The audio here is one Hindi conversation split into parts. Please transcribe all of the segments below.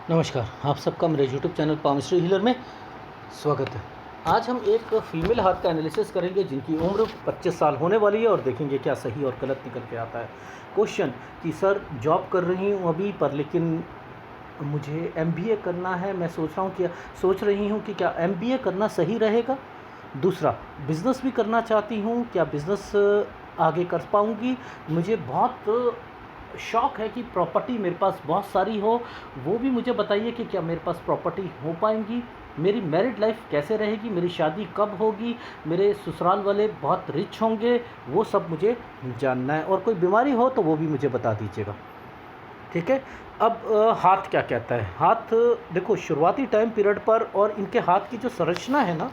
नमस्कार, आप सबका मेरे यूट्यूब चैनल पामश्री हीलर में स्वागत है। आज हम एक फीमेल हाथ का एनालिसिस करेंगे जिनकी उम्र 25 साल होने वाली है और देखेंगे क्या सही और गलत निकल के आता है। क्वेश्चन कि सर जॉब कर रही हूँ अभी पर लेकिन मुझे एमबीए करना है। मैं सोच रही हूँ कि क्या एमबीए करना सही रहेगा। दूसरा, बिज़नेस भी करना चाहती हूँ, क्या बिज़नेस आगे कर पाऊँगी। मुझे बहुत शौक़ है कि प्रॉपर्टी मेरे पास बहुत सारी हो। वो भी मुझे बताइए कि क्या मेरे पास प्रॉपर्टी हो पाएंगी। मेरी मैरिड लाइफ कैसे रहेगी, मेरी शादी कब होगी, मेरे ससुराल वाले बहुत रिच होंगे, वो सब मुझे जानना है। और कोई बीमारी हो तो वो भी मुझे बता दीजिएगा, ठीक है। अब हाथ क्या कहता है। हाथ देखो शुरुआती टाइम पीरियड पर और इनके हाथ की जो संरचना है ना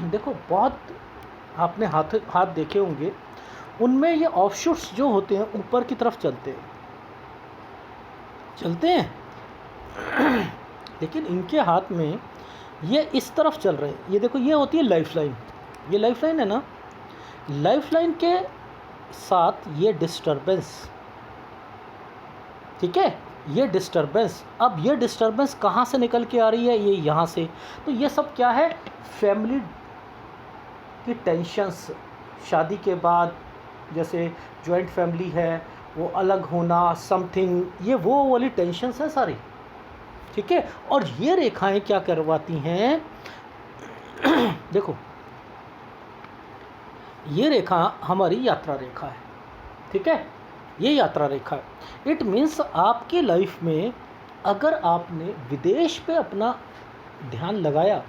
देखो बहुत आपने हाथ देखे होंगे, उनमें ये ऑफशूट्स जो होते हैं ऊपर की तरफ चलते हैं लेकिन इनके हाथ में ये इस तरफ चल रहे हैं। ये देखो, ये होती है लाइफ लाइन। ये लाइफ लाइन है ना, लाइफ लाइन के साथ ये डिस्टरबेंस, ठीक है, ये डिस्टरबेंस। अब ये डिस्टरबेंस कहाँ से निकल के आ रही है, ये यहाँ से। तो ये सब क्या है, फैमिली की टेंशन्स। शादी के बाद जैसे जॉइंट फैमिली है, वो अलग होना समथिंग, ये वो वाली टेंशन्स हैं सारी, ठीक है। और ये रेखाएं क्या करवाती हैं देखो, ये रेखा हमारी यात्रा रेखा है, ठीक है। ये यात्रा रेखा है। इट मीन्स आपकी लाइफ में अगर आपने विदेश पे अपना ध्यान लगाया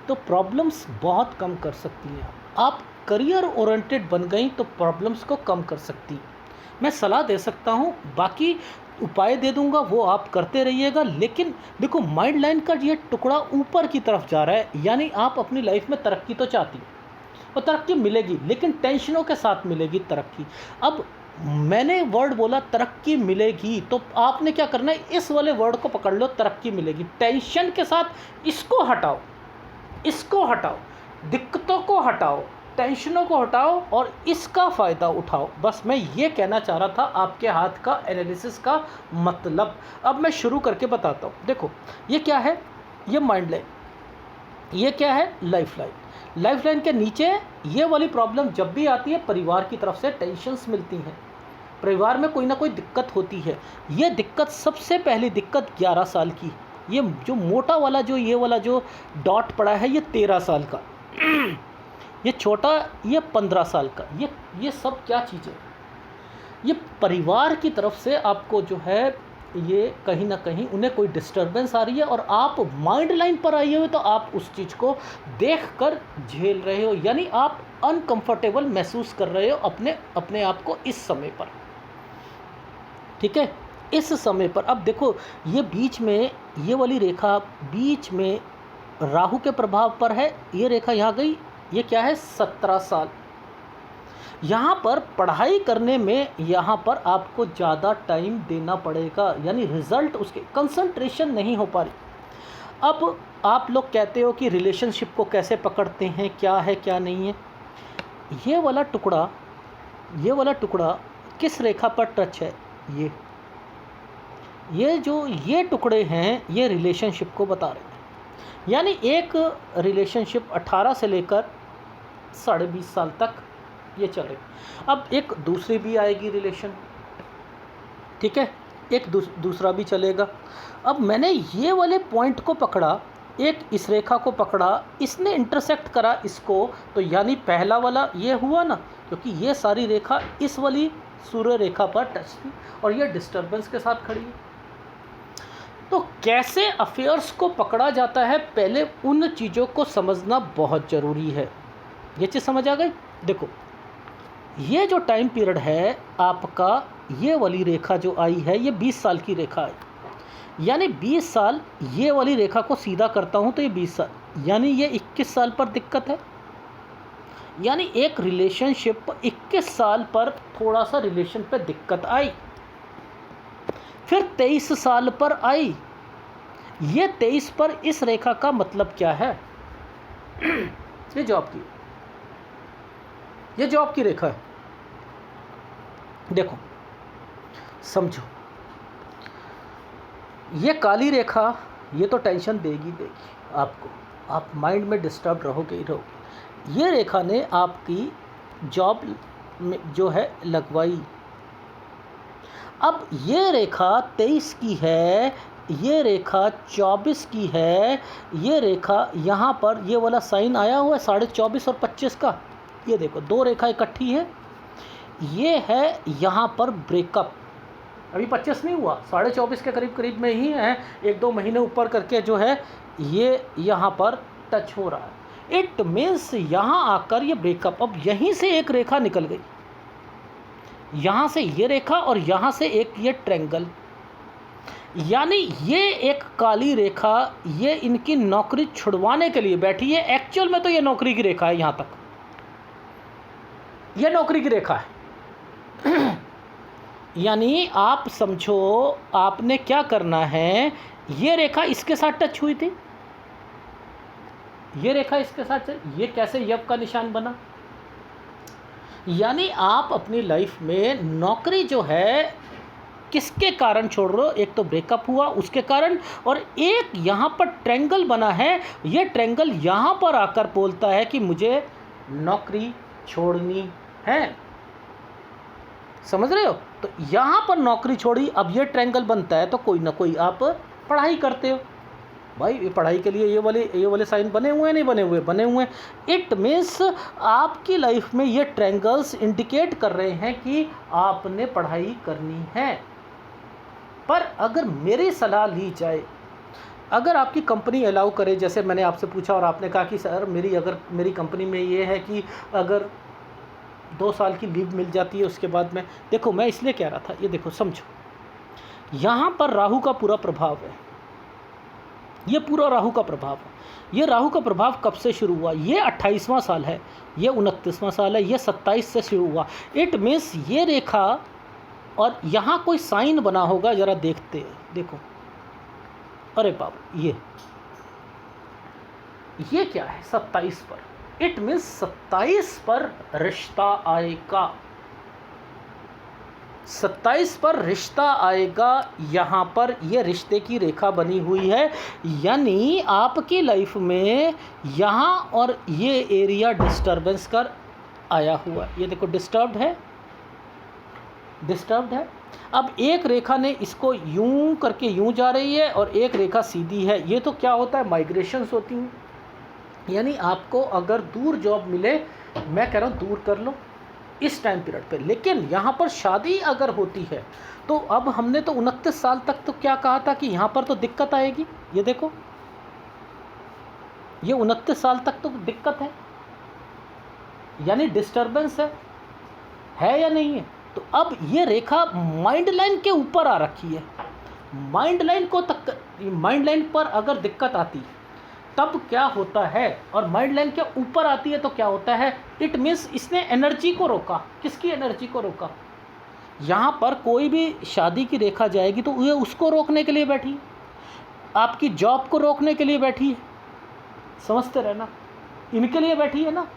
तो प्रॉब्लम्स बहुत कम कर सकती हैं। आप करियर ओरिएंटेड बन गई तो प्रॉब्लम्स को कम कर सकती। मैं सलाह दे सकता हूँ, बाकी उपाय दे दूंगा, वो आप करते रहिएगा। लेकिन देखो, माइंड लाइन का ये टुकड़ा ऊपर की तरफ जा रहा है, यानी आप अपनी लाइफ में तरक्की तो चाहती और तरक्की मिलेगी, लेकिन टेंशनों के साथ मिलेगी तरक्की। अब मैंने वर्ड बोला तरक्की मिलेगी, तो आपने क्या करना है, इस वाले वर्ड को पकड़ लो, तरक्की मिलेगी। टेंशन के साथ इसको हटाओ, इसको हटाओ, दिक्कतों को हटाओ, टेंशनों को हटाओ और इसका फ़ायदा उठाओ। बस मैं ये कहना चाह रहा था आपके हाथ का एनालिसिस का मतलब। अब मैं शुरू करके बताता हूँ। देखो, ये क्या है, ये माइंड लाइन, ये क्या है, लाइफ लाइन। लाइफ लाइन के नीचे ये वाली प्रॉब्लम जब भी आती है, परिवार की तरफ से टेंशन्स मिलती हैं, परिवार में कोई ना कोई दिक्कत होती है। ये दिक्कत, सबसे पहली दिक्कत 11 साल की, ये जो मोटा वाला जो ये वाला जो डॉट पड़ा है, ये 13 साल का ये छोटा, ये 15 साल का। ये सब क्या चीज़ें, ये परिवार की तरफ से आपको जो है, ये कहीं ना कहीं उन्हें कोई डिस्टरबेंस आ रही है और आप माइंड लाइन पर आए हो, तो आप उस चीज़ को देखकर झेल रहे हो, यानी आप अनकंफर्टेबल महसूस कर रहे हो अपने आप को इस समय पर, ठीक है, इस समय पर। अब देखो, ये बीच में ये वाली रेखा बीच में राहु के प्रभाव पर है, ये रेखा यहाँ गई, ये क्या है, 17 साल। यहाँ पर पढ़ाई करने में यहाँ पर आपको ज़्यादा टाइम देना पड़ेगा, यानी रिज़ल्ट उसके कंसंट्रेशन नहीं हो पा रही। अब आप लोग कहते हो कि रिलेशनशिप को कैसे पकड़ते हैं, क्या है क्या नहीं है। ये वाला टुकड़ा किस रेखा पर टच है, ये जो ये टुकड़े हैं, ये रिलेशनशिप को बता रहे हैं। यानी एक रिलेशनशिप 18 से लेकर 20.5 साल तक ये चले। अब एक दूसरी भी आएगी रिलेशन, ठीक है, एक दूसरा भी चलेगा। अब मैंने ये वाले पॉइंट को पकड़ा, एक इस रेखा को पकड़ा, इसने इंटरसेक्ट करा इसको, तो यानी पहला वाला ये हुआ ना, क्योंकि ये सारी रेखा इस वाली सूर्य रेखा पर टच थी और ये डिस्टर्बेंस के साथ खड़ी है। तो कैसे अफेयर्स को पकड़ा जाता है, पहले उन चीज़ों को समझना बहुत ज़रूरी है। ये चीज़ समझ आ गई। देखो, ये जो टाइम पीरियड है आपका, ये वाली रेखा जो आई है, ये 20 साल की रेखा है, यानी 20 साल। ये वाली रेखा को सीधा करता हूँ तो ये 20 साल, यानी ये 21 साल पर दिक्कत है। यानी एक रिलेशनशिप 21 साल पर थोड़ा सा रिलेशन पे दिक्कत आई, फिर 23 साल पर आई। ये 23 पर इस रेखा का मतलब क्या है ये जॉब की रेखा है। देखो, समझो, ये काली रेखा ये तो टेंशन देगी देगी आपको, आप माइंड में डिस्टर्ब रहोगे ही रहोगे। ये रेखा ने आपकी जॉब में जो है लगवाई। अब ये रेखा 23 की है, ये रेखा 24 की है, ये रेखा यहाँ पर ये वाला साइन आया हुआ है 24.5 और 25 का, ये देखो 2 रेखा इकट्ठी है। ये है यहाँ पर ब्रेकअप, अभी 25 नहीं हुआ, 24.5 के करीब करीब में ही है, 1-2 महीने ऊपर करके जो है ये यहाँ पर टच हो रहा है। इट मीन्स यहाँ आकर ये ब्रेकअप, अब यहीं से एक रेखा निकल गई, यहाँ से ये रेखा और यहाँ से एक ये ट्रायंगल, यानी ये एक काली रेखा ये इनकी नौकरी छुड़वाने के लिए बैठी है। एक्चुअल में तो ये नौकरी की रेखा है, यहाँ तक ये नौकरी की रेखा है। यानी आप समझो आपने क्या करना है, ये रेखा इसके साथ टच हुई थी, ये रेखा इसके साथ, ये कैसे यव का निशान बना। यानी आप अपनी लाइफ में नौकरी जो है किसके कारण छोड़ रहे हो, एक तो ब्रेकअप हुआ उसके कारण, और एक यहाँ पर ट्रायंगल बना है, ये ट्रायंगल यहाँ पर आकर बोलता है कि मुझे नौकरी छोड़नी है। समझ रहे हो? तो यहाँ पर नौकरी छोड़ी, अब ये ट्रायंगल बनता है तो कोई ना कोई आप पढ़ाई करते हो। भाई ये पढ़ाई के लिए ये वाले साइन बने हुए हैं, नहीं बने हुए, बने हुए हैं। इट मीन्स आपकी लाइफ में ये ट्रायंगल्स इंडिकेट कर रहे हैं कि आपने पढ़ाई करनी है। पर अगर मेरी सलाह ली जाए, अगर आपकी कंपनी अलाउ करे, जैसे मैंने आपसे पूछा और आपने कहा कि सर मेरी कंपनी में ये है कि अगर 2 साल की लीव मिल जाती है उसके बाद में, देखो मैं इसलिए कह रहा था, ये देखो समझो, यहाँ पर राहु का पूरा प्रभाव है, ये पूरा राहु का प्रभाव है। ये राहु का प्रभाव कब से शुरू हुआ, ये 28वां साल है, ये 29वां साल है, ये 27 से शुरू हुआ। इट मीन्स ये रेखा और यहाँ कोई साइन बना होगा, ज़रा देखते हैं, देखो, अरे बाबा ये क्या है 27 पर, इट मीन्स 27 पर रिश्ता आएगा, 27 पर रिश्ता आएगा। यहाँ पर ये रिश्ते की रेखा बनी हुई है, यानी आपकी लाइफ में यहाँ और ये एरिया डिस्टर्बेंस कर आया हुआ, ये देखो डिस्टर्ब्ड है, डिस्टर्ब्ड है। अब एक रेखा ने इसको यूं करके यूं जा रही है और एक रेखा सीधी है, ये तो क्या होता है, माइग्रेशंस होती हैं। यानी आपको अगर दूर जॉब मिले, मैं कह रहा हूँ दूर कर लो इस टाइम पीरियड पे, लेकिन यहाँ पर शादी अगर होती है तो अब हमने तो 29 साल तक तो क्या कहा था कि यहाँ पर तो दिक्कत आएगी, ये देखो ये 29 साल तक तो दिक्कत है, यानी डिस्टर्बेंस है या नहीं है। तो अब ये रेखा माइंड लाइन के ऊपर आ रखी है, माइंड लाइन पर अगर दिक्कत आती तब क्या होता है, और माइंड लाइन के ऊपर आती है तो क्या होता है, इट मीन्स इसने एनर्जी को रोका। किसकी एनर्जी को रोका? यहाँ पर कोई भी शादी की रेखा जाएगी तो ये उसको रोकने के लिए बैठी है, आपकी जॉब को रोकने के लिए बैठी है, समझते रहना, इनके लिए बैठी है ना।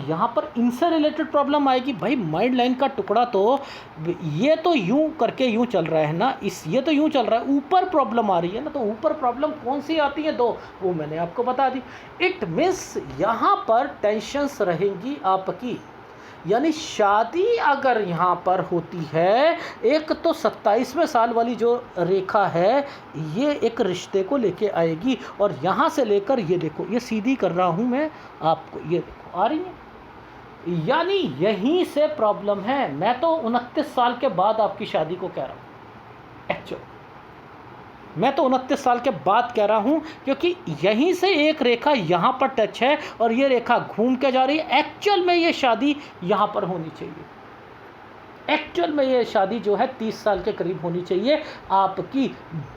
यहाँ पर इनसे रिलेटेड प्रॉब्लम आएगी। भाई माइंड लाइन का टुकड़ा तो ये तो यूं करके यूं चल रहा है ना, ये तो यूं चल रहा है, ऊपर प्रॉब्लम आ रही है ना, तो ऊपर प्रॉब्लम कौन सी आती है, 2, वो मैंने आपको बता दी। इट मीन्स यहाँ पर टेंशन्स रहेंगी आपकी, यानी शादी अगर यहाँ पर होती है, एक तो 27वें साल वाली जो रेखा है ये एक रिश्ते को लेके आएगी, और यहाँ से लेकर ये देखो, ये सीधी कर रहा हूँ मैं आपको, ये देखो आ रही है, यानी यहीं से प्रॉब्लम है। मैं तो 29 साल के बाद आपकी शादी को कह रहा हूँ, एक्चुअल मैं तो 29 साल के बाद कह रहा हूँ, क्योंकि यहीं से एक रेखा यहाँ पर टच है और ये रेखा घूम के जा रही है। एक्चुअल में ये शादी यहाँ पर होनी चाहिए, एक्चुअल में ये शादी जो है 30 साल के करीब होनी चाहिए आपकी।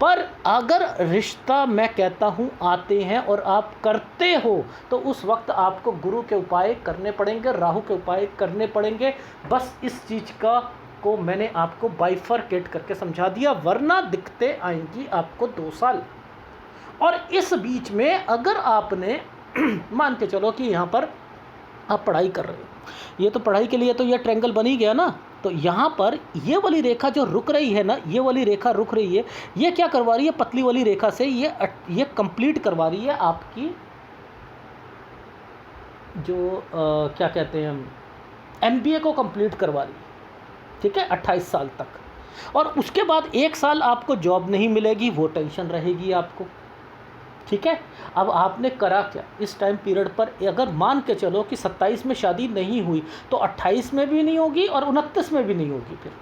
पर अगर रिश्ता मैं कहता हूँ आते हैं और आप करते हो तो उस वक्त आपको गुरु के उपाय करने पड़ेंगे, राहु के उपाय करने पड़ेंगे। बस इस चीज़ को मैंने आपको बाइफरकेट करके समझा दिया, वरना दिक्कतें आएंगी आपको 2 साल। और इस बीच में अगर आपने मान के चलो कि यहाँ पर आप पढ़ाई कर रहे हो, ये तो पढ़ाई के लिए तो ये ट्रायंगल बन ही गया ना। तो यहाँ पर ये वाली रेखा जो रुक रही है ना, ये वाली रेखा रुक रही है, ये क्या करवा रही है, पतली वाली रेखा से ये कंप्लीट करवा रही है आपकी जो क्या कहते हैं हम, एमबीए को कंप्लीट करवा रही है, ठीक है, 28 साल तक। और उसके बाद 1 साल आपको जॉब नहीं मिलेगी, वो टेंशन रहेगी आपको, ठीक है। अब आपने करा क्या इस टाइम पीरियड पर, अगर मान के चलो कि 27 में शादी नहीं हुई तो 28 में भी नहीं होगी और 29 में भी नहीं होगी फिर।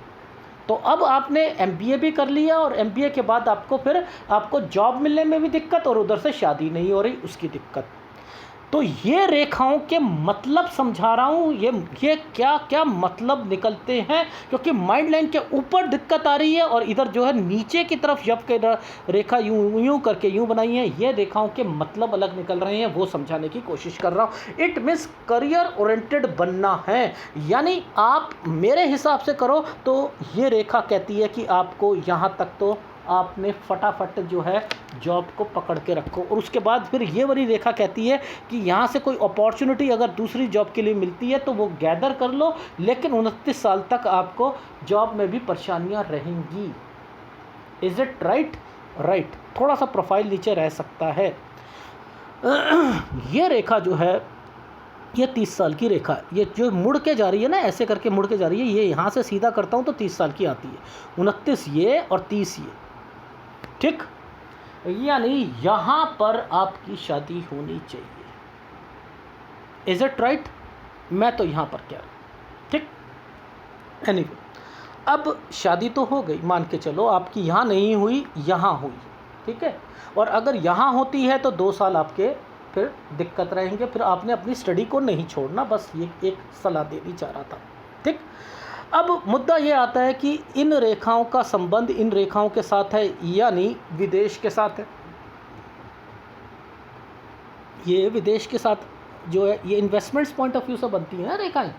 तो अब आपने एमबीए भी कर लिया और एमबीए के बाद आपको जॉब मिलने में भी दिक्कत और उधर से शादी नहीं हो रही उसकी दिक्कत। तो ये रेखाओं के मतलब समझा रहा हूँ, ये क्या क्या मतलब निकलते हैं, क्योंकि माइंड लाइन के ऊपर दिक्कत आ रही है और इधर जो है नीचे की तरफ जब के रेखा यूं करके यूं बनाई है, ये रेखाओं के मतलब अलग निकल रहे हैं, वो समझाने की कोशिश कर रहा हूँ। इट मीन्स करियर ओरिएंटेड बनना है, यानी आप मेरे हिसाब से करो तो ये रेखा कहती है कि आपको यहाँ तक तो आपने फटाफट जो है जॉब को पकड़ के रखो, और उसके बाद फिर ये वाली रेखा कहती है कि यहाँ से कोई अपॉर्चुनिटी अगर दूसरी जॉब के लिए मिलती है तो वो गैदर कर लो, लेकिन 29 साल तक आपको जॉब में भी परेशानियाँ रहेंगी। Is it right? राइट। थोड़ा सा प्रोफाइल नीचे रह सकता है। ये रेखा जो है ये 30 साल की रेखा, ये जो मुड़ के जा रही है ना, ऐसे करके मुड़ के जा रही है, ये यहाँ से सीधा करता हूँ तो 30 साल की आती है, 29 ये और 30 ये, ठीक। यानी यहाँ पर आपकी शादी होनी चाहिए। Is it right? मैं तो यहाँ पर क्या, ठीक। एनीवे, अब शादी तो हो गई, मान के चलो आपकी यहाँ नहीं हुई, यहाँ हुई, ठीक है। और अगर यहाँ होती है तो 2 साल आपके फिर दिक्कत रहेंगे, फिर आपने अपनी स्टडी को नहीं छोड़ना, बस ये एक सलाह देनी चाह रहा था, ठीक। अब मुद्दा ये आता है कि इन रेखाओं का संबंध इन रेखाओं के साथ है, यानी विदेश के साथ है। ये विदेश के साथ जो है, ये इन्वेस्टमेंट्स पॉइंट ऑफ व्यू से बनती हैं रेखाएं,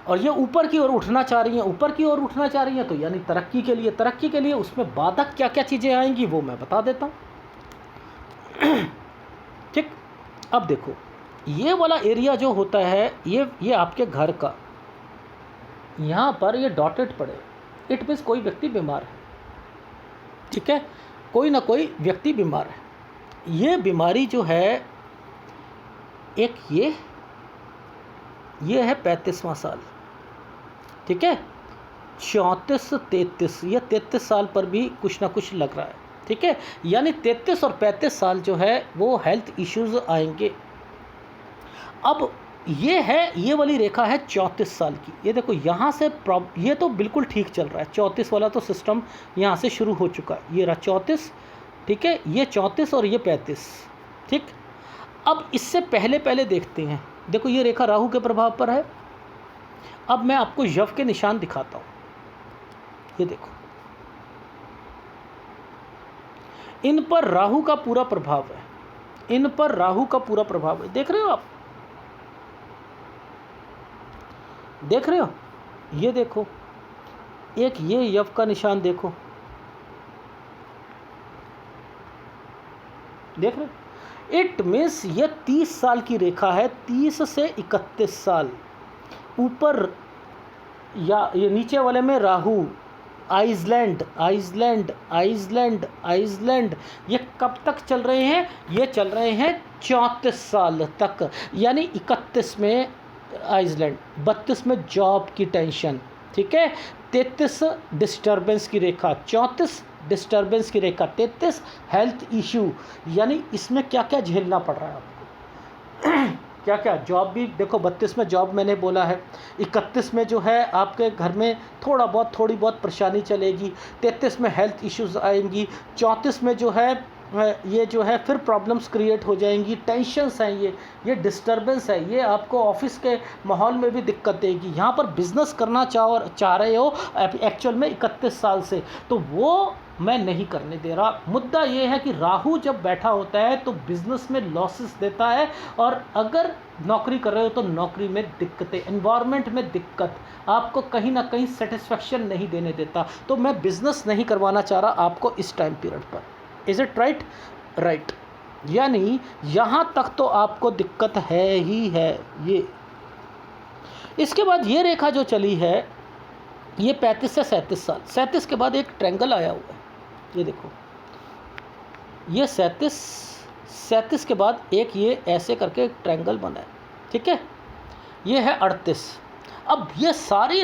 और ये ऊपर की ओर उठना चाह रही हैं, ऊपर की ओर उठना चाह रही हैं, तो यानी तरक्की के लिए उसमें बाधक क्या क्या चीज़ें आएंगी वो मैं बता देता हूँ, ठीक। अब देखो, ये वाला एरिया जो होता है, ये आपके घर का, यहाँ पर ये डॉटेड पड़े, इट मीन्स कोई व्यक्ति बीमार है, ठीक है, कोई ना कोई व्यक्ति बीमार है। ये बीमारी जो है, एक ये है 35वां साल, ठीक है, 34 33, ये 33 साल पर भी कुछ ना कुछ लग रहा है, ठीक है। यानी 33 और 35 साल जो है वो हेल्थ इश्यूज आएंगे। अब ये वाली रेखा है 34 साल की, ये देखो यहाँ से ये तो बिल्कुल ठीक चल रहा है, 34 वाला तो सिस्टम यहाँ से शुरू हो चुका है, ये रहा 34, ठीक है, ये 34 और ये 35, ठीक। अब इससे पहले देखते हैं, देखो ये रेखा राहु के प्रभाव पर है। अब मैं आपको यव के निशान दिखाता हूँ, ये देखो, इन पर राहु का पूरा प्रभाव है, इन पर राहु का पूरा प्रभाव है, देख रहे हो आप, देख रहे हो, ये देखो, एक ये यव का निशान देखो, देख रहे हो। इट मीन्स ये 30 साल की रेखा है, 30 से 31 साल ऊपर, या ये नीचे वाले में Rahu, Iceland Iceland Iceland Iceland, ये कब तक चल रहे हैं, ये चल रहे हैं 34 साल तक, यानी 31 में आइसलैंड, 32 में जॉब की टेंशन, ठीक है, 33 डिस्टर्बेंस की रेखा, 34 डिस्टर्बेंस की रेखा, 33 हेल्थ इशू, यानी इसमें क्या क्या झेलना पड़ रहा है आपको, क्या क्या, जॉब भी देखो, 32 में जॉब मैंने बोला है, 31 में जो है आपके घर में थोड़ी बहुत परेशानी चलेगी, 33 में हेल्थ इश्यूज आएंगी, 34 में जो है ये जो है फिर प्रॉब्लम्स क्रिएट हो जाएंगी, टेंशन्स हैं, ये डिस्टर्बेंस है, ये आपको ऑफिस के माहौल में भी दिक्कत देगी। यहाँ पर बिज़नेस करना चाह रहे हो एक्चुअल में 31 साल से, तो वो मैं नहीं करने दे रहा। मुद्दा ये है कि राहु जब बैठा होता है तो बिज़नेस में लॉसेस देता है, और अगर नौकरी कर रहे हो तो नौकरी में दिक्कतें, एनवायरनमेंट में दिक्कत, आपको कहीं ना कहीं सेटिस्फेक्शन नहीं देने देता। तो मैं बिज़नेस नहीं करवाना चाह रहा आपको इस टाइम पीरियड पर। Is it right? राइट। यानी यहाँ तक तो आपको दिक्कत है ही है। ये इसके बाद ये रेखा जो चली है ये 35 से 37 साल, 37 के बाद एक ट्रायंगल आया हुआ है, ये देखो, ये 37 के बाद एक ये ऐसे करके एक ट्रायंगल बना है, ठीक है, ये है 38। अब ये सारी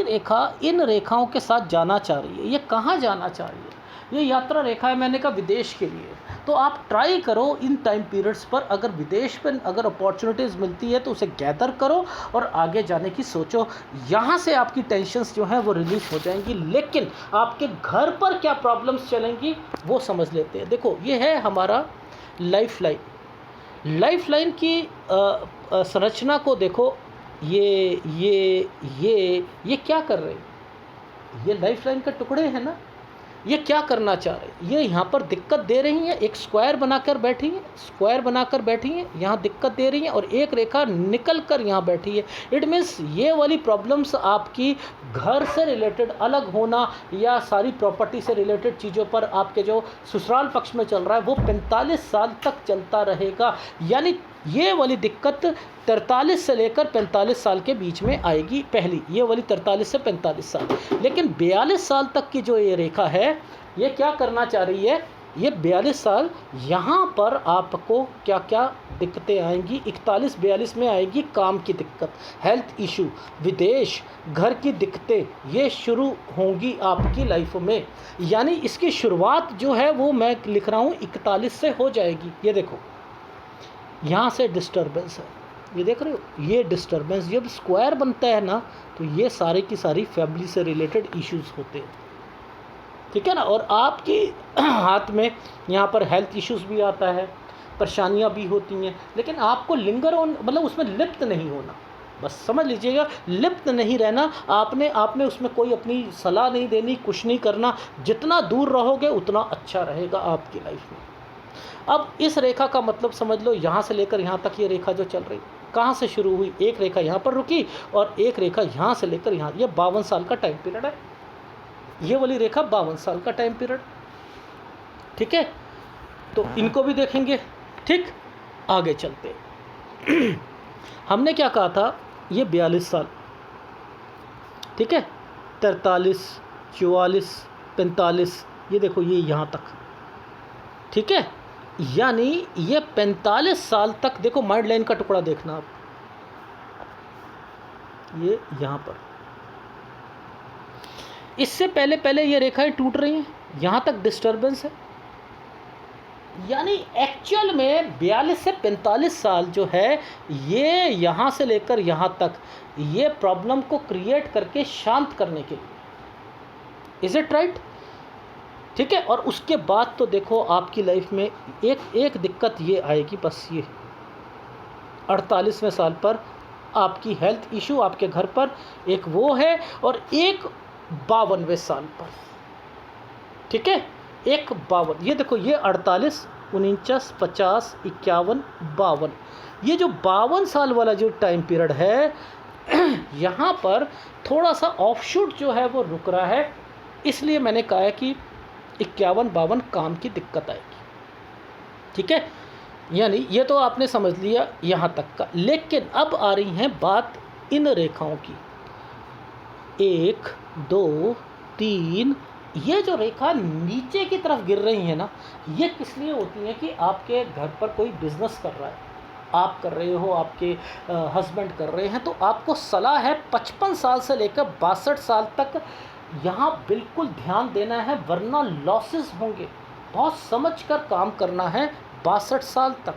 रेखा इन रेखाओं के साथ जाना चाह रही है। ये कहाँ जाना चाह रही है? ये यात्रा रेखा है, मैंने कहा विदेश के लिए। तो आप ट्राई करो इन टाइम पीरियड्स पर, अगर विदेश पर अगर अपॉर्चुनिटीज़ मिलती है तो उसे गैदर करो और आगे जाने की सोचो। यहाँ से आपकी टेंशन्स जो हैं वो रिलीज हो जाएंगी। लेकिन आपके घर पर क्या प्रॉब्लम्स चलेंगी वो समझ लेते हैं। देखो, ये है हमारा लाइफ लाइन की संरचना को देखो। ये क्या कर रहे हैं? ये लाइफ लाइन के टुकड़े हैं ना, ये क्या करना चाह रहे हैं? ये यहाँ पर दिक्कत दे रही हैं, एक स्क्वायर बनाकर बैठी हैं, यहाँ दिक्कत दे रही हैं और एक रेखा निकल कर यहाँ बैठी है। इट मीन्स ये वाली प्रॉब्लम्स आपकी घर से रिलेटेड अलग होना या सारी प्रॉपर्टी से रिलेटेड चीज़ों पर आपके जो ससुराल पक्ष में चल रहा है वो 45 साल तक चलता रहेगा। यानी ये वाली दिक्कत 43 से लेकर 45 साल के बीच में आएगी। पहली ये वाली 43 से 45 साल। लेकिन 42 साल तक की जो ये रेखा है ये क्या करना चाह रही है? ये 42 साल यहाँ पर आपको क्या क्या दिक्कतें आएंगी? 41-42 में आएगी काम की दिक्कत, हेल्थ इशू, विदेश, घर की दिक्कतें, ये शुरू होंगी आपकी लाइफ में। यानी इसकी शुरुआत जो है वो मैं लिख रहा हूँ 41 से हो जाएगी। ये देखो, यहाँ से डिस्टर्बेंस है, ये देख रहे हो, ये डिस्टर्बेंस जब स्क्वायर बनता है ना तो ये सारी की सारी फैमिली से रिलेटेड इश्यूज होते हैं, ठीक है ना। और आपके हाथ में यहाँ पर हेल्थ इश्यूज भी आता है, परेशानियाँ भी होती हैं, लेकिन आपको लिंगर ऑन, मतलब उसमें लिप्त नहीं होना, बस समझ लीजिएगा, लिप्त नहीं रहना। आपने उसमें कोई अपनी सलाह नहीं देनी, कुछ नहीं करना। जितना दूर रहोगे उतना अच्छा रहेगा आपकी लाइफ में। अब इस रेखा का मतलब समझ लो, यहाँ से लेकर यहाँ तक ये रेखा जो चल रही, कहाँ से शुरू हुई? एक रेखा यहाँ पर रुकी और एक रेखा यहाँ से लेकर यहाँ, ये 52 साल का टाइम पीरियड है। ये वाली रेखा 52 साल का टाइम पीरियड, ठीक है। तो इनको भी देखेंगे, ठीक। आगे चलते हमने क्या कहा था? ये 42 साल, ठीक है, 43, 44, 45, ये देखो ये यहाँ तक, ठीक है। यानी ये 45 साल तक, देखो माइंड लाइन का टुकड़ा देखना आप, ये यहाँ पर, इससे पहले ये रेखाएं टूट रही हैं, यहाँ तक डिस्टर्बेंस है। यानी एक्चुअल में 42 से 45 साल जो है ये यहाँ से लेकर यहाँ तक ये प्रॉब्लम को क्रिएट करके शांत करने के लिए, इज इट राइट? ठीक है। और उसके बाद तो देखो आपकी लाइफ में एक दिक्कत ये आएगी, बस ये 48वें साल पर आपकी हेल्थ इशू आपके घर पर एक वो है, और एक 52वें साल पर, ठीक है, एक 52, ये देखो ये 48, 49, 50, 51, 52, ये जो 52 साल वाला जो टाइम पीरियड है यहाँ पर थोड़ा सा ऑफशूट जो है वो रुक रहा है। इसलिए मैंने कहा है कि 51-52 काम की दिक्कत आएगी, ठीक है। यानी ये तो आपने समझ लिया यहाँ तक का। लेकिन अब आ रही हैं बात इन रेखाओं की, 1, 2, 3, ये जो रेखा नीचे की तरफ गिर रही है ना, ये किस लिए होती है? कि आपके घर पर कोई बिजनेस कर रहा है, आप कर रहे हो, आपके हस्बैंड कर रहे हैं, तो आपको सलाह है 55 साल से लेकर 62 साल तक यहाँ बिल्कुल ध्यान देना है, वरना लॉसेस होंगे। बहुत समझ कर काम करना है 62 साल तक,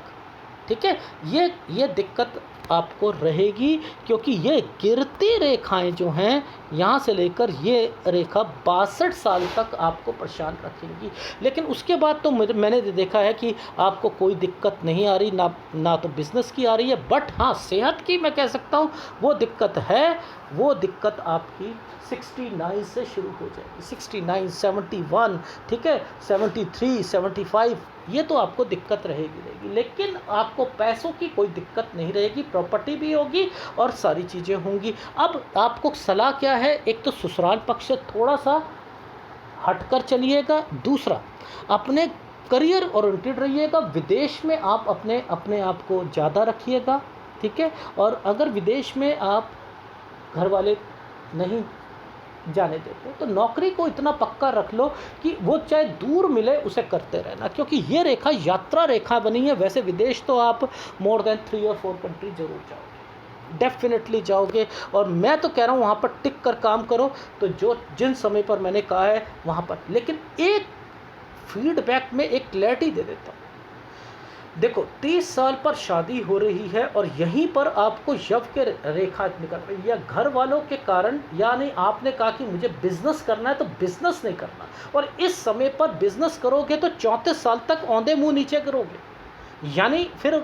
ठीक है। ये दिक्कत आपको रहेगी, क्योंकि ये गिरती रेखाएं जो हैं यहाँ से लेकर ये रेखा 62 साल तक आपको परेशान रखेंगी। लेकिन उसके बाद तो मैंने देखा है कि आपको कोई दिक्कत नहीं आ रही, ना तो बिज़नेस की आ रही है, बट हाँ सेहत की मैं कह सकता हूँ वो दिक्कत है। वो दिक्कत आपकी 69 से शुरू हो जाएगी, 69, 71, ठीक है, 73, 75, ये तो आपको दिक्कत रहेगी। लेकिन आपको पैसों की कोई दिक्कत नहीं रहेगी, प्रॉपर्टी भी होगी और सारी चीज़ें होंगी। अब आपको सलाह क्या है? एक तो ससुराल पक्ष से थोड़ा सा हटकर चलिएगा, दूसरा अपने करियर ओरिएंटेड रहिएगा, विदेश में आप अपने आप को ज़्यादा रखिएगा, ठीक है। और अगर विदेश में आप घर वाले नहीं जाने देते तो नौकरी को इतना पक्का रख लो कि वो चाहे दूर मिले उसे करते रहना, क्योंकि ये रेखा यात्रा रेखा बनी है। वैसे विदेश तो आप मोर देन 3 और 4 कंट्री जरूर जाओगे, डेफिनेटली जाओगे। और मैं तो कह रहा हूँ वहाँ पर टिक कर काम करो। तो जो जिन समय पर मैंने कहा है वहाँ पर, लेकिन एक फीडबैक में एक क्लैरिटी दे देता हूँ। देखो 30 साल पर शादी हो रही है और यहीं पर आपको यव के रेखा निकल रही है, या घर वालों के कारण, यानी आपने कहा कि मुझे बिजनेस करना है तो बिजनेस नहीं करना, और इस समय पर बिजनेस करोगे तो 34 साल तक औंधे मुंह नीचे करोगे। यानी फिर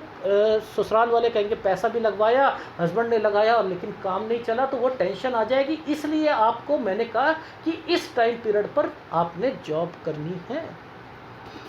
ससुराल वाले कहेंगे पैसा भी लगवाया, हस्बैंड ने लगाया और लेकिन काम नहीं चला, तो वो टेंशन आ जाएगी। इसलिए आपको मैंने कहा कि इस टाइम पीरियड पर आपने जॉब करनी है,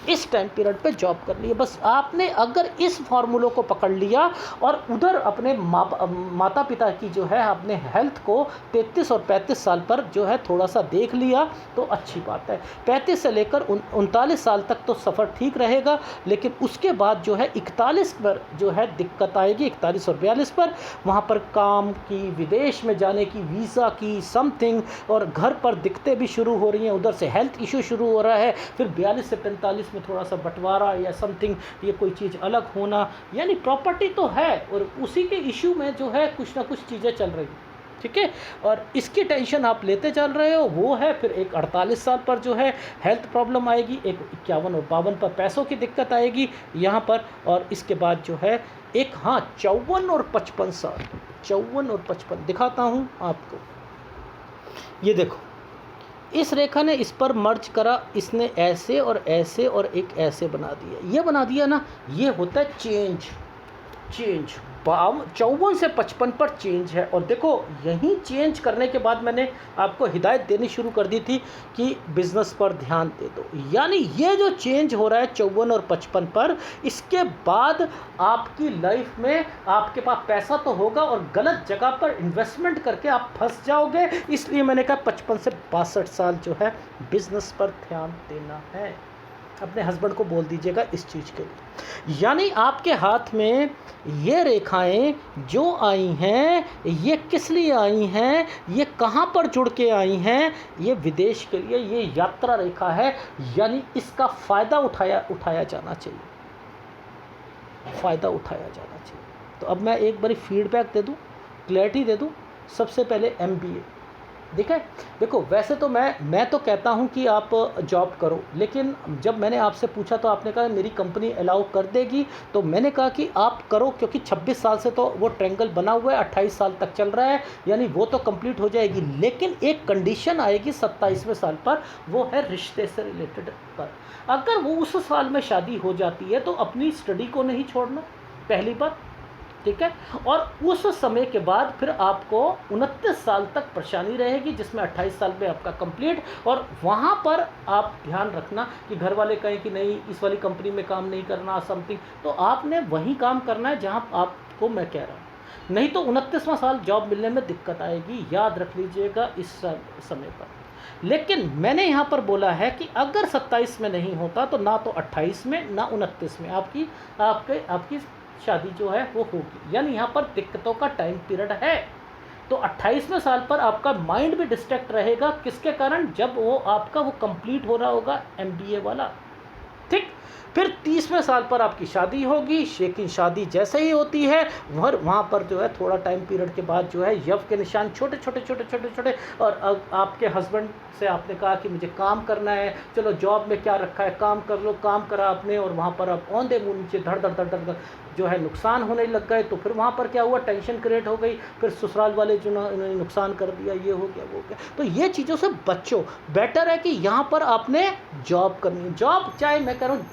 इस टाइम पीरियड पे जॉब करनी है। बस आपने अगर इस फार्मूलों को पकड़ लिया और उधर अपने माता पिता की जो है अपने हेल्थ को 33 और 35 साल पर जो है थोड़ा सा देख लिया तो अच्छी बात है। 35 से लेकर 39 साल तक तो सफ़र ठीक रहेगा, लेकिन उसके बाद जो है 41 पर जो है दिक्कत आएगी, 41 और 42 पर। वहाँ पर काम की, विदेश में जाने की, वीज़ा की, समथिंग, और घर पर दिक्कतें भी शुरू हो रही हैं, उधर से हेल्थ इशू शुरू हो रहा है। फिर 42 से 45 में थोड़ा सा बंटवारा या समथिंग, ये कोई चीज़ अलग होना, यानी प्रॉपर्टी तो है और उसी के इशू में जो है कुछ ना कुछ चीज़ें चल रही, ठीक है। और इसकी टेंशन आप लेते चल रहे हो, वो है। फिर एक 48 साल पर जो है हेल्थ प्रॉब्लम आएगी, एक 51 और 52 पर पैसों की दिक्कत आएगी यहाँ पर, और इसके बाद जो है एक 54 और 55 साल, 54 और 55 दिखाता हूँ आपको। ये देखो इस रेखा ने इस पर मर्ज करा, इसने ऐसे और ऐसे और एक ऐसे बना दिया, ये बना दिया ना, ये होता है चेंज। 54 से 55 पर चेंज है। और देखो यहीं चेंज करने के बाद मैंने आपको हिदायत देनी शुरू कर दी थी कि बिज़नेस पर ध्यान दे दो। यानी ये जो चेंज हो रहा है 54 और 55 पर, इसके बाद आपकी लाइफ में आपके पास पैसा तो होगा और गलत जगह पर इन्वेस्टमेंट करके आप फंस जाओगे। इसलिए मैंने कहा 55 से 62 साल जो है बिज़नेस पर ध्यान देना है। अपने हस्बैंड को बोल दीजिएगा इस चीज़ के लिए। यानी आपके हाथ में ये रेखाएं जो आई हैं, ये किस लिए आई हैं, ये कहाँ पर जुड़ के आई हैं, ये विदेश के लिए, ये यात्रा रेखा है। यानी इसका फ़ायदा उठाया जाना चाहिए, फ़ायदा उठाया जाना चाहिए। तो अब मैं एक बारी फीडबैक दे दूँ, क्लैरिटी दे दूँ। सबसे पहले MBA, ठीक है। देखो वैसे तो मैं तो कहता हूं कि आप जॉब करो, लेकिन जब मैंने आपसे पूछा तो आपने कहा मेरी कंपनी अलाउ कर देगी, तो मैंने कहा कि आप करो, क्योंकि 26 साल से तो वो ट्रायंगल बना हुआ है, 28 साल तक चल रहा है, यानी वो तो कंप्लीट हो जाएगी। लेकिन एक कंडीशन आएगी 27वें साल पर, वो है रिश्ते से रिलेटेड पर। अगर वो उस साल में शादी हो जाती है तो अपनी स्टडी को नहीं छोड़ना, पहली बात, ठीक है। और उस समय के बाद फिर आपको 29 साल तक परेशानी रहेगी, जिसमें 28 साल में आपका कंप्लीट। और वहाँ पर आप ध्यान रखना कि घर वाले कहें कि नहीं इस वाली कंपनी में काम नहीं करना समथिंग, तो आपने वहीं काम करना है जहाँ आपको मैं कह रहा हूँ। नहीं तो 29वां साल जॉब मिलने में दिक्कत आएगी, याद रख लीजिएगा इस समय पर। लेकिन मैंने यहाँ पर बोला है कि अगर 27 में नहीं होता तो ना तो 28 में ना 29 में आपकी शादी जो है वो होगी। यानी यहाँ पर दिक्कतों का टाइम पीरियड है। तो 28वें साल पर आपका माइंड भी डिस्ट्रैक्ट रहेगा, किसके कारण, जब वो आपका वो कंप्लीट हो रहा होगा MBA वाला, ठीक। फिर 30वें साल पर आपकी शादी होगी, लेकिन शादी जैसे ही होती है वहाँ पर जो है थोड़ा टाइम पीरियड के बाद जो है यव के निशान छोटे छोटे। और आपके हस्बैंड से आपने कहा कि मुझे काम करना है, चलो जॉब में क्या रखा है, काम कर लो, काम करा आपने, और वहाँ पर आप औंधे मुँह नीचे धड़ जो है नुकसान होने लग गए। तो फिर वहाँ पर क्या हुआ, टेंशन क्रिएट हो गई, फिर ससुराल वाले जो इन्होंने नुकसान कर दिया, ये हो गया वो हो गया। तो ये चीज़ों से बचो। बेटर है कि यहाँ पर आपने जॉब करनी है। जॉब चाहे मैं कह रहा हूँ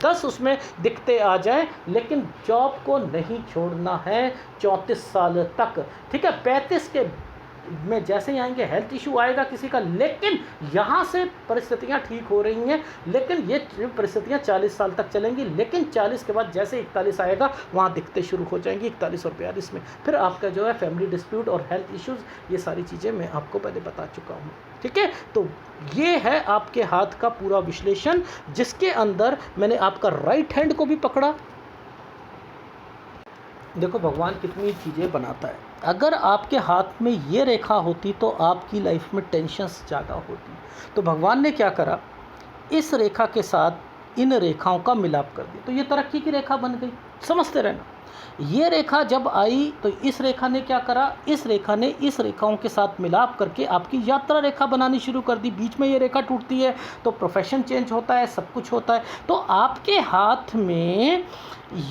10 उसमें दिक्कतें आ जाए, लेकिन जॉब को नहीं छोड़ना है 34 साल तक, ठीक है। 35 के में जैसे ही आएंगे हेल्थ इशू आएगा किसी का, लेकिन यहाँ से परिस्थितियाँ ठीक हो रही हैं। लेकिन ये परिस्थितियाँ 40 साल तक चलेंगी, लेकिन 40 के बाद जैसे 41 आएगा वहाँ दिक्कतें शुरू हो जाएंगी। 41 और 42 में फिर आपका जो है फैमिली डिस्प्यूट और हेल्थ इश्यूज़, ये सारी चीज़ें मैं आपको पहले बता चुका हूँ, ठीक है। तो ये है आपके हाथ का पूरा विश्लेषण, जिसके अंदर मैंने आपका राइट हैंड को भी पकड़ा, देखो भगवान कितनी चीज़ें बनाता है। अगर आपके हाथ में ये रेखा होती तो आपकी लाइफ में टेंशन्स ज़्यादा होती। तो भगवान ने क्या करा, इस रेखा के साथ इन रेखाओं का मिलाप कर दिया, तो ये तरक्की की रेखा बन गई। समझते रहना, ये रेखा जब आई तो इस रेखा ने क्या करा, इस रेखा ने इस रेखाओं के साथ मिलाप करके आपकी यात्रा रेखा बनानी शुरू कर दी। बीच में ये रेखा टूटती है तो प्रोफेशन चेंज होता है, सब कुछ होता है। तो आपके हाथ में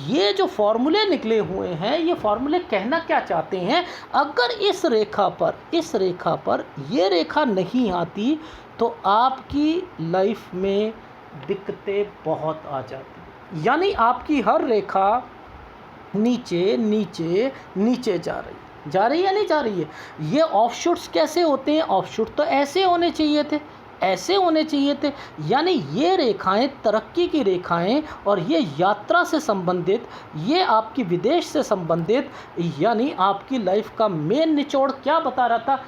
ये जो फॉर्मूले निकले हुए हैं, ये फॉर्मूले कहना क्या चाहते हैं, अगर इस रेखा पर ये रेखा नहीं आती तो आपकी लाइफ में दिक्कतें बहुत आ जाती। यानी आपकी हर रेखा नीचे नीचे नीचे जा रही है नहीं जा रही है। ये ऑफशूट्स कैसे होते हैं, ऑफशूट तो ऐसे होने चाहिए थे, ऐसे होने चाहिए थे। यानी ये रेखाएं तरक्की की रेखाएं, और ये यात्रा से संबंधित, ये आपकी विदेश से संबंधित, यानी आपकी लाइफ का मेन निचोड़ क्या बता रहा था,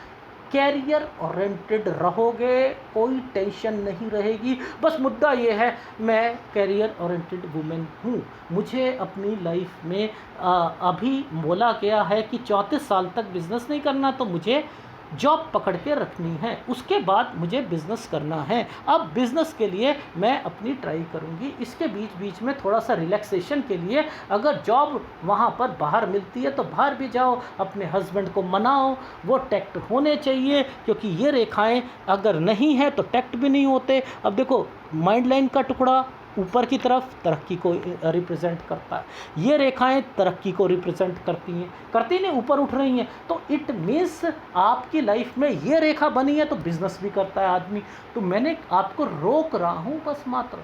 कैरियर ओरिएंटेड रहोगे, कोई टेंशन नहीं रहेगी। बस मुद्दा ये है, मैं कैरियर ओरिएंटेड वुमेन हूँ, मुझे अपनी लाइफ में अभी बोला गया है कि 34 साल तक बिज़नेस नहीं करना, तो मुझे जॉब पकड़ के रखनी है, उसके बाद मुझे बिज़नेस करना है। अब बिज़नेस के लिए मैं अपनी ट्राई करूँगी, इसके बीच बीच में थोड़ा सा रिलैक्सेशन के लिए अगर जॉब वहाँ पर बाहर मिलती है तो बाहर भी जाओ, अपने हस्बैंड को मनाओ, वो टैक्ट होने चाहिए, क्योंकि ये रेखाएं अगर नहीं है तो टैक्ट भी नहीं होते। अब देखो, माइंड लाइन का टुकड़ा ऊपर की तरफ तरक्की को रिप्रेजेंट करता है, ये रेखाएं तरक्की को रिप्रेजेंट करती नहीं, ऊपर उठ रही हैं, तो इट मीन्स आपकी लाइफ में ये रेखा बनी है तो बिजनेस भी करता है आदमी। तो मैंने आपको रोक रहा हूँ बस मात्र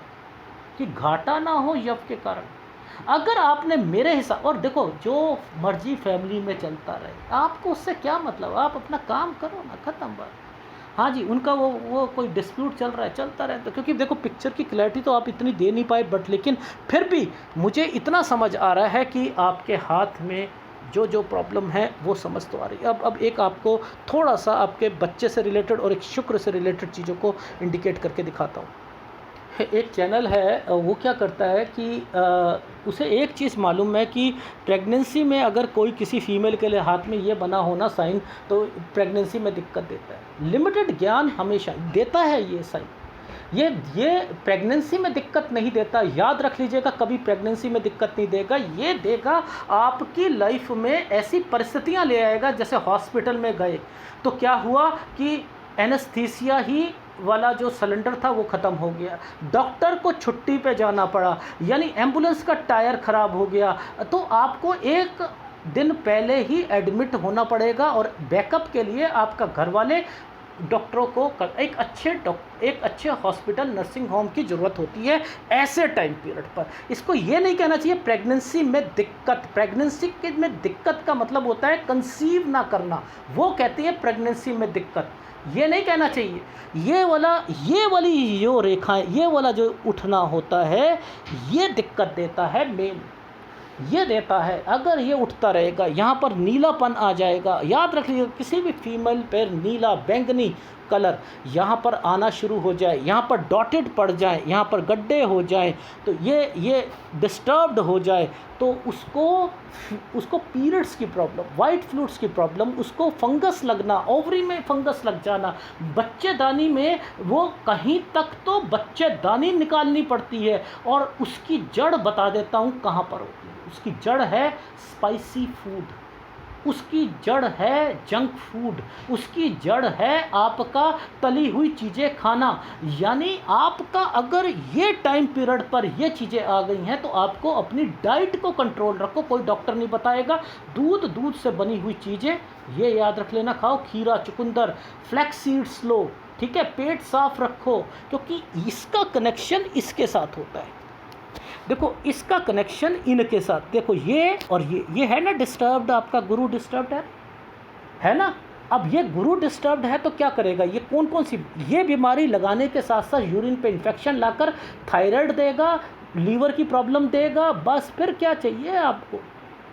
कि घाटा ना हो यव के कारण। अगर आपने मेरे हिसाब, और देखो जो मर्जी फैमिली में चलता रहे, आपको उससे क्या मतलब, आप अपना काम करो ना, ख़त्म बात। हाँ जी, उनका वो कोई डिस्प्यूट चल रहा है, चलता रहता है, क्योंकि देखो पिक्चर की क्लैरिटी तो आप इतनी दे नहीं पाए, बट लेकिन फिर भी मुझे इतना समझ आ रहा है कि आपके हाथ में जो जो प्रॉब्लम है वो समझ तो आ रही है। अब एक आपको थोड़ा सा आपके बच्चे से रिलेटेड और एक शुक्र से रिलेटेड चीज़ों को इंडिकेट करके दिखाता हूँ। एक चैनल है, वो क्या करता है कि उसे एक चीज़ मालूम है कि प्रेगनेंसी में अगर कोई किसी फीमेल के लिए हाथ में ये बना होना साइन, तो प्रेगनेंसी में दिक्कत देता है। लिमिटेड ज्ञान हमेशा देता है ये साइन, ये प्रेगनेंसी में दिक्कत नहीं देता, याद रख लीजिएगा, कभी प्रेगनेंसी में दिक्कत नहीं देगा। ये देगा आपकी लाइफ में ऐसी परिस्थितियाँ ले आएगा, जैसे हॉस्पिटल में गए तो क्या हुआ कि एनेस्थीसिया ही वाला जो सिलेंडर था वो ख़त्म हो गया, डॉक्टर को छुट्टी पे जाना पड़ा, यानी एम्बुलेंस का टायर ख़राब हो गया, तो आपको एक दिन पहले ही एडमिट होना पड़ेगा, और बैकअप के लिए आपका घर वाले डॉक्टरों को एक अच्छे हॉस्पिटल नर्सिंग होम की ज़रूरत होती है ऐसे टाइम पीरियड पर। इसको ये नहीं कहना चाहिए प्रेगनेंसी में दिक्कत, प्रेगनेंसी में दिक्कत का मतलब होता है कंसीव ना करना, वो कहती है प्रेगनेंसी में दिक्कत, ये नहीं कहना चाहिए। ये वाली जो रेखा, ये वाला जो उठना होता है, ये दिक्कत देता है मेन, ये देता है। अगर ये उठता रहेगा, यहाँ पर नीलापन आ जाएगा, याद रख लीजिए, किसी भी फीमेल पर नीला बैंगनी कलर यहाँ पर आना शुरू हो जाए, यहाँ पर डॉटेड पड़ जाए, यहाँ पर गड्ढे हो जाए, तो ये डिस्टर्ब्ड हो जाए, तो उसको पीरियड्स की प्रॉब्लम, वाइट फ्लूइड्स की प्रॉब्लम, उसको फंगस लगना, ओवरी में फंगस लग जाना, बच्चेदानी में वो कहीं तक तो बच्चेदानी निकालनी पड़ती है, और उसकी जड़ बता देता हूँ कहाँ पर होती है। उसकी जड़ है स्पाइसी फूड, उसकी जड़ है जंक फूड, उसकी जड़ है आपका तली हुई चीज़ें खाना। यानी आपका अगर ये टाइम पीरियड पर ये चीज़ें आ गई हैं तो आपको अपनी डाइट को कंट्रोल रखो, कोई डॉक्टर नहीं बताएगा। दूध से बनी हुई चीज़ें ये याद रख लेना, खाओ, खीरा, चुकंदर, फ्लैक्स सीड्स लो, ठीक है, पेट साफ रखो, क्योंकि इसका कनेक्शन इसके साथ होता है। देखो इसका कनेक्शन इनके साथ, देखो ये और ये है ना डिस्टर्ब्ड, आपका गुरु डिस्टर्ब्ड है ना। अब ये गुरु डिस्टर्ब्ड है तो क्या करेगा, ये कौन सी ये बीमारी लगाने के साथ साथ यूरिन पे इन्फेक्शन लाकर थायराइड देगा, लीवर की प्रॉब्लम देगा, बस फिर क्या चाहिए आपको।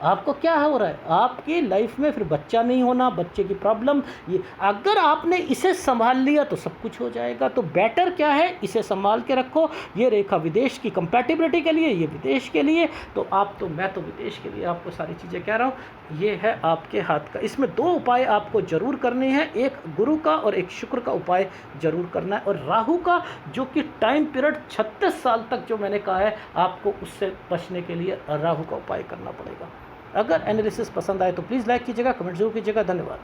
आपको क्या हो रहा है, आपकी लाइफ में फिर बच्चा नहीं होना, बच्चे की प्रॉब्लम, ये अगर आपने इसे संभाल लिया तो सब कुछ हो जाएगा। तो बेटर क्या है, इसे संभाल के रखो। ये रेखा विदेश की कंपैटिबिलिटी के लिए, ये विदेश के लिए, तो आप तो, मैं तो विदेश के लिए आपको सारी चीज़ें कह रहा हूँ। ये है आपके हाथ का। इसमें 2 उपाय आपको ज़रूर करने हैं, एक गुरु का और एक शुक्र का उपाय ज़रूर करना है। और राहु का जो कि टाइम पीरियड 36 साल तक जो मैंने कहा है, आपको उससे बचने के लिए राहु का उपाय करना पड़ेगा। अगर एनालिसिस पसंद आए तो प्लीज़ लाइक कीजिएगा, कमेंट जरूर कीजिएगा। धन्यवाद।